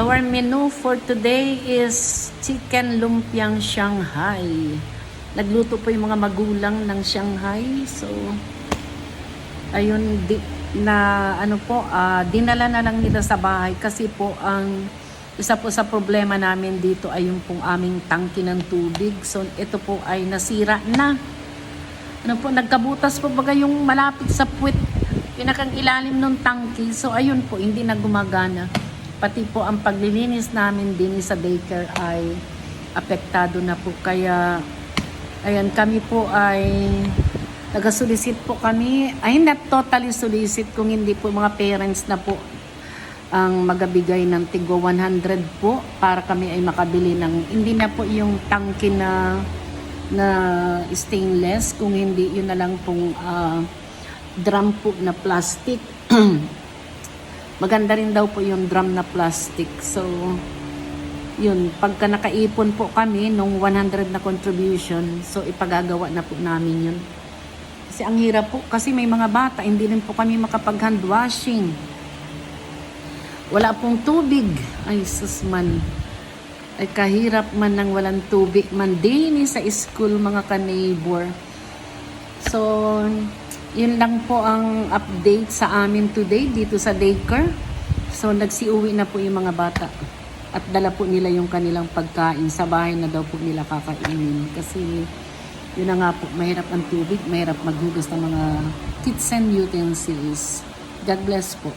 Our menu for today is chicken lumpiang Shanghai. Nagluto po yung mga magulang ng Shanghai. So, ayun, dinala na lang nila sa bahay kasi po ang isa po sa problema namin dito ay yung pong aming tangke ng tubig. So, ito po ay nasira na. Nagkabutas po baga yung malapit sa puwet, pinakang ilalim ng tangke. So, ayun po, hindi na gumagana. Pati po ang paglilinis namin din sa daycare ay apektado na po. Kaya, ayan, kami po ay taga-solicit po kami. Ay, not totally solicit kung hindi po mga parents na po ang magabigay ng tigo 100 po para kami ay makabili ng, hindi na po yung tangke na stainless, kung hindi yun na lang pong drum po na plastic. Maganda rin daw po yung drum na plastic. So, yun, pagka nakaipon po kami nung 100 na contribution, so ipagagawa na po namin yun. Kasi ang hirap po, kasi may mga bata, hindi rin po kami makapag-hand washing. Wala pong tubig. Ay, sus man. Ay, kahirap man nang walang tubig man din sa school, mga ka-neighbor. So, yun lang po ang update sa amin today dito sa daycare. So, nagsiuwi na po yung mga bata. At dala po nila yung kanilang pagkain. Sa bahay na daw po nila kakainin. Kasi, yun na nga po, mahirap ang tubig, mahirap maghugas ng mga kitchen utensils. God bless po.